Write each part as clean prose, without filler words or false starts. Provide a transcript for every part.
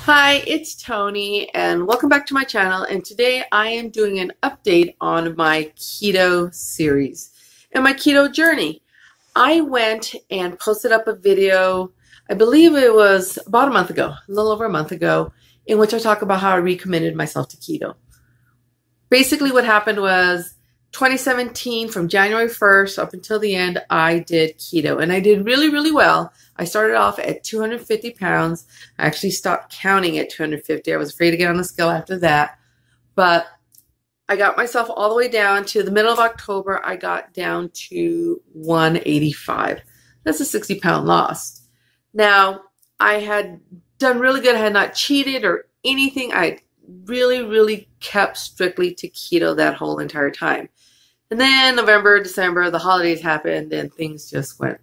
Hi, it's Tony and welcome back to my channel, and today I am doing an update on my keto series and my keto journey. I went and posted up a video, I believe it was about a month ago, a little over a month ago, in which I talk about how I recommitted myself to keto. Basically what happened was 2017, from January 1st up until the end, I did keto and I did really well. I started off at 250 pounds. I actually stopped counting at 250. I was afraid to get on the scale after that. But I got myself all the way down to the middle of October. I got down to 185. That's a 60-pound loss. Now, I had done really good. I had not cheated or anything. I really kept strictly to keto that whole entire time. And then November, December, the holidays happened and things just went.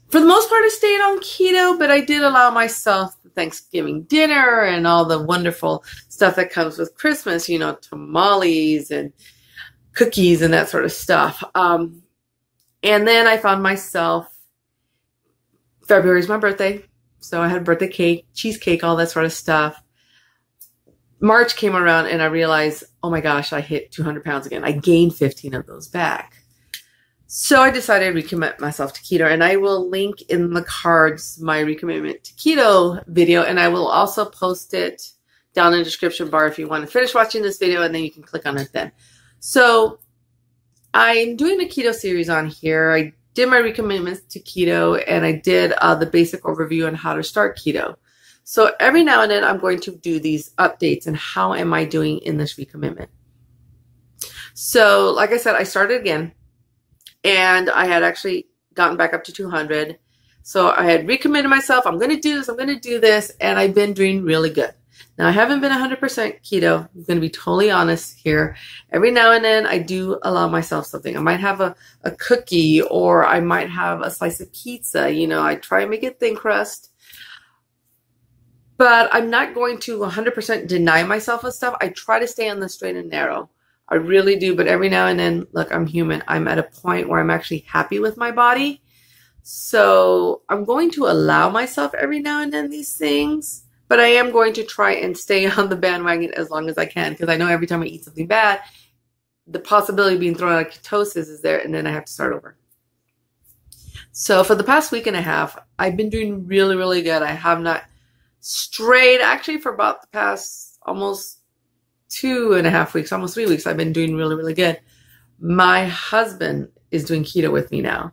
For the most part, I stayed on keto, but I did allow myself the Thanksgiving dinner and all the wonderful stuff that comes with Christmas, you know, tamales and cookies and that sort of stuff. And then I found myself, February is my birthday, so I had birthday cake, cheesecake, all that sort of stuff. March came around and I realized, oh my gosh, I hit 200 pounds again. I gained 15 of those back. So I decided to recommit myself to keto, and I will link in the cards my recommitment to keto video, and I will also post it down in the description bar if you want to finish watching this video, and then you can click on it then. So I'm doing a keto series on here. I did my recommitments to keto, and I did the basic overview on how to start keto. So every now and then I'm going to do these updates and how am I doing in this recommitment. So like I said, I started again. And I had actually gotten back up to 200. So I had recommitted myself. I'm going to do this. I'm going to do this. And I've been doing really good. Now, I haven't been 100% keto. I'm going to be totally honest here. Every now and then, I do allow myself something. I might have a cookie, or I might have a slice of pizza. You know, I try and make it thin crust. But I'm not going to 100% deny myself of stuff. I try to stay on the straight and narrow. I really do, but every now and then, look, I'm human. I'm at a point where I'm actually happy with my body. So I'm going to allow myself every now and then these things, but I am going to try and stay on the bandwagon as long as I can, because I know every time I eat something bad, the possibility of being thrown out of ketosis is there, and then I have to start over. So for the past week and a half, I've been doing really good. I have not strayed, actually, for about the past almost 2.5 weeks, almost 3 weeks, I've been doing really good. My husband is doing keto with me now.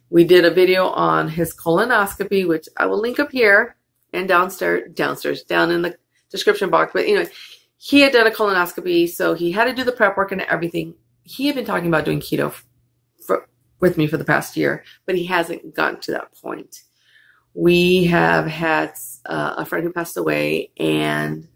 We did a video on his colonoscopy, which I will link up here and downstairs, down in the description box. But anyway, he had done a colonoscopy, so he had to do the prep work and everything. He had been talking about doing keto with me for the past year, but he hasn't gotten to that point. We have had a friend who passed away, and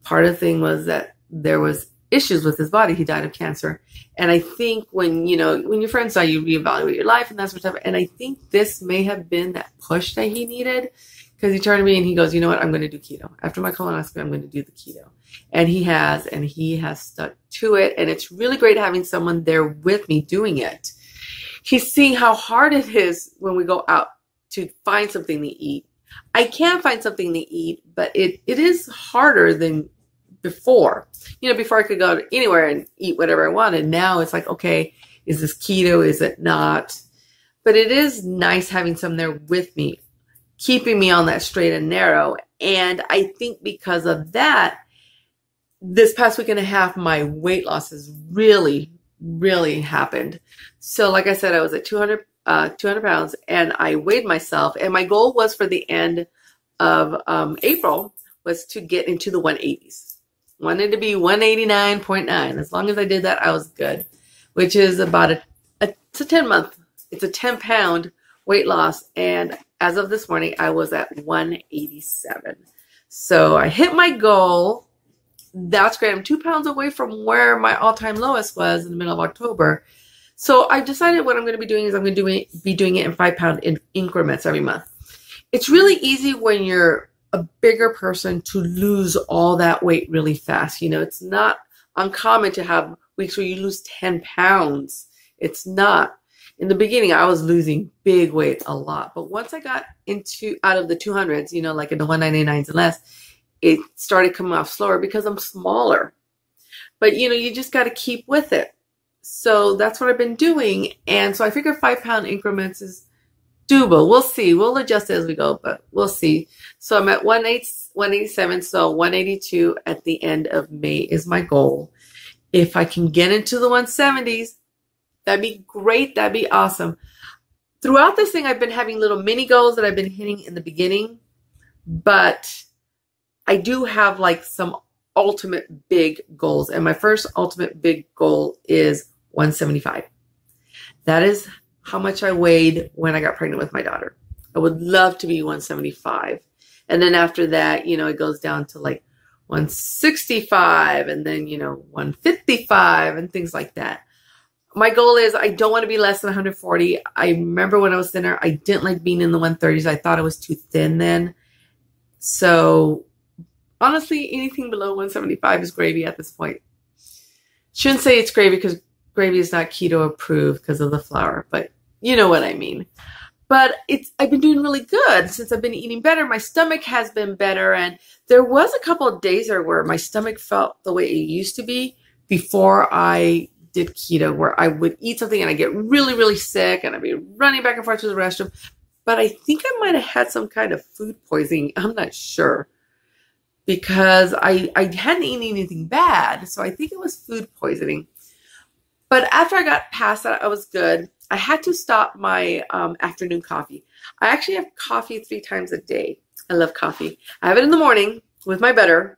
part of the thing was that there was issues with his body. He died of cancer. And I think when your friends die, you reevaluate your life and that sort of stuff. And I think this may have been that push that he needed, because he turned to me and he goes, you know what, I'm going to do keto. After my colonoscopy, I'm going to do the keto. And he has stuck to it. And it's really great having someone there with me doing it. He's seeing how hard it is when we go out to find something to eat. I can find something to eat, but it is harder than before. You know, before I could go anywhere and eat whatever I wanted. Now it's like, okay, is this keto? Is it not? But it is nice having someone there with me, keeping me on that straight and narrow. And I think because of that, this past week and a half, my weight loss has really happened. So like I said, I was at 200 pounds, and I weighed myself, and my goal was for the end of April was to get into the 180s. Wanted to be 189.9. As long as I did that, I was good, which is about it's a 10-month. It's a 10-pound weight loss. And as of this morning, I was at 187. So I hit my goal. That's great. I'm 2 pounds away from where my all-time lowest was in the middle of October. So I decided what I'm going to be doing is I'm going to be doing it in 5-pound increments every month. It's really easy when you're a bigger person to lose all that weight really fast. You know, it's not uncommon to have weeks where you lose 10 pounds. It's not. In the beginning, I was losing big weight a lot. But once I got into out of the 200s, you know, like in the 199s and less, it started coming off slower because I'm smaller. But, you know, you just got to keep with it. So that's what I've been doing. And so I figure 5-pound increments is doable. We'll see. We'll adjust as we go, but we'll see. So I'm at 187. So 182 at the end of May is my goal. If I can get into the 170s, that'd be great. That'd be awesome. Throughout this thing, I've been having little mini goals that I've been hitting in the beginning, but I do have like some ultimate big goals. And my first ultimate big goal is 175. That is how much I weighed when I got pregnant with my daughter. I would love to be 175. And then after that, you know, it goes down to like 165 and then, you know, 155 and things like that. My goal is I don't want to be less than 140. I remember when I was thinner, I didn't like being in the 130s. I thought I was too thin then. So honestly, anything below 175 is gravy at this point. Shouldn't say it's gravy because gravy is not keto approved because of the flour, but you know what I mean. But I've been doing really good since I've been eating better. My stomach has been better. And there was a couple of days there where my stomach felt the way it used to be before I did keto, where I would eat something and I get really, really sick and I'd be running back and forth to the restroom. But I think I might have had some kind of food poisoning. I'm not sure because I hadn't eaten anything bad. So I think it was food poisoning. But after I got past that, I was good. I had to stop my afternoon coffee. I actually have coffee 3 times a day. I love coffee. I have it in the morning with my butter.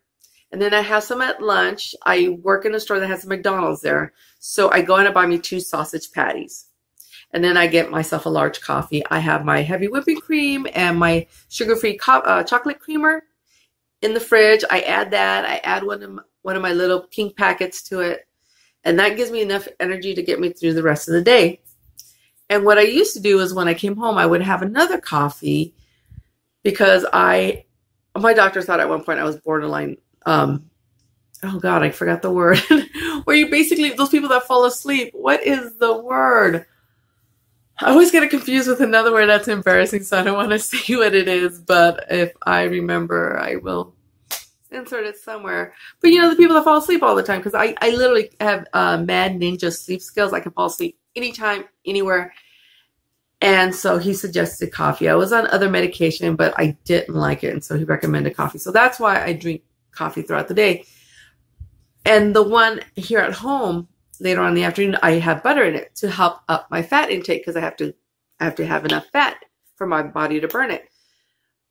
And then I have some at lunch. I work in a store that has a McDonald's there. So I go in and buy me 2 sausage patties. And then I get myself a large coffee. I have my heavy whipping cream and my sugar-free chocolate creamer in the fridge. I add that. I add one of my little pink packets to it. And that gives me enough energy to get me through the rest of the day. And what I used to do is when I came home, I would have another coffee because my doctor thought at one point I was borderline, oh God, I forgot the word, where you basically, those people that fall asleep, what is the word? I always get it confused with another word that's embarrassing, so I don't want to say what it is, but if I remember, I will insert it somewhere. But you know, the people that fall asleep all the time, because I literally have mad ninja sleep skills. I can fall asleep anytime, anywhere. And so he suggested coffee. I was on other medication, but I didn't like it. And so he recommended coffee. So that's why I drink coffee throughout the day. And the one here at home, later on in the afternoon, I have butter in it to help up my fat intake because I have to have enough fat for my body to burn it.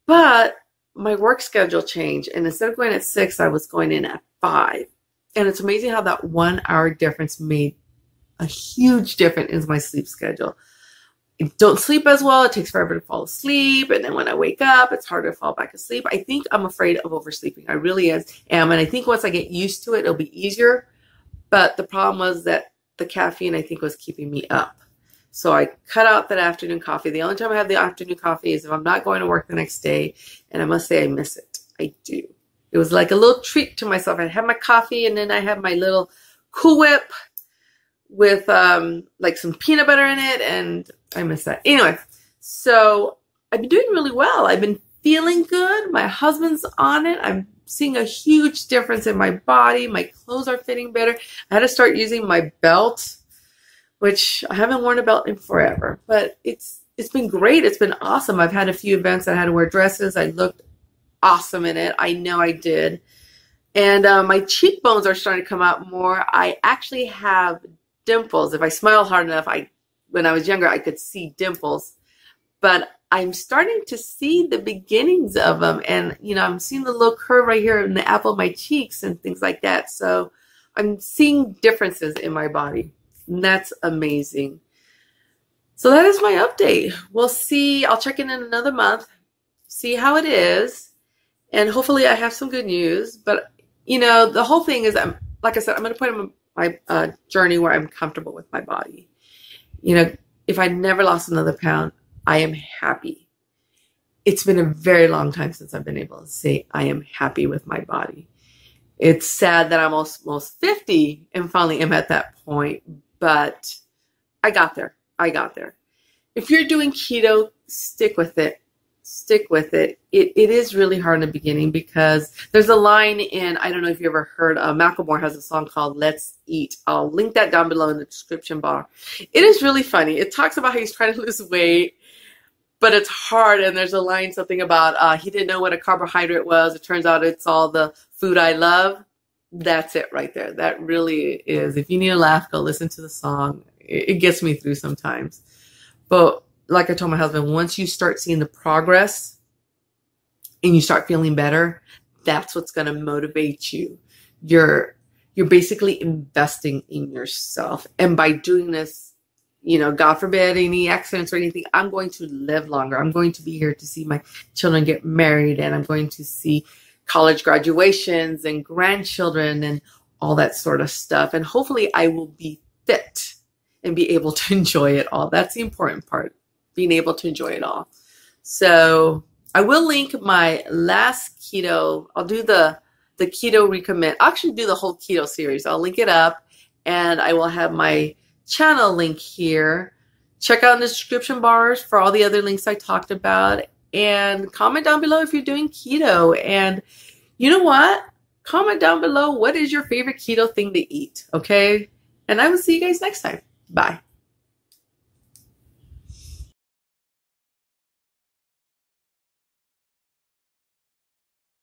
But my work schedule changed. And instead of going at 6, I was going in at 5. And it's amazing how that 1 hour difference made a huge difference in my sleep schedule. I don't sleep as well. It takes forever to fall asleep. And then when I wake up, it's harder to fall back asleep. I think I'm afraid of oversleeping. I really am. And I think once I get used to it, it'll be easier. But the problem was that the caffeine, I think, was keeping me up. So I cut out that afternoon coffee. The only time I have the afternoon coffee is if I'm not going to work the next day. And I must say I miss it. I do. It was like a little treat to myself. I have my coffee and then I have my little Cool Whip with like some peanut butter in it, and I miss that. Anyway, so I've been doing really well. I've been feeling good. My husband's on it. I'm seeing a huge difference in my body. My clothes are fitting better. I had to start using my belt, which I haven't worn a belt in forever, but it's been great. It's been awesome. I've had a few events that I had to wear dresses. I looked awesome in it. I know I did. And my cheekbones are starting to come out more. I actually have dimples. If I smile hard enough, when I was younger, I could see dimples, but I'm starting to see the beginnings of them. And, you know, I'm seeing the little curve right here in the apple of my cheeks and things like that. So I'm seeing differences in my body. And that's amazing. So that is my update. We'll see. I'll check in another month, see how it is. And hopefully I have some good news. But, you know, the whole thing is, like I said, I'm going to put in my journey where I'm comfortable with my body. You know, if I never lost another pound, I am happy. It's been a very long time since I've been able to say I am happy with my body. It's sad that I'm almost 50 and finally am at that point, but I got there. I got there. If you're doing keto, stick with it. stick with it. It is really hard in the beginning because there's a line in, I don't know if you ever heard, Macklemore has a song called Let's Eat. I'll link that down below in the description bar. It is really funny. It talks about how he's trying to lose weight, but it's hard. And there's a line, something about he didn't know what a carbohydrate was. It turns out it's all the food I love. That's it right there. That really is. If you need a laugh, go listen to the song. It gets me through sometimes. But like I told my husband, once you start seeing the progress and you start feeling better, that's what's going to motivate you. You're basically investing in yourself. And by doing this, you know, God forbid any accidents or anything, I'm going to live longer. I'm going to be here to see my children get married, and I'm going to see college graduations and grandchildren and all that sort of stuff. And hopefully I will be fit and be able to enjoy it all. That's the important part, being able to enjoy it all. So I will link my last keto. I'll do the keto recommend. I'll actually do the whole keto series. I'll link it up, and I will have my channel link here. Check out in the description bars for all the other links I talked about, and comment down below if you're doing keto. And you know what? Comment down below, what is your favorite keto thing to eat? Okay. And I will see you guys next time. Bye.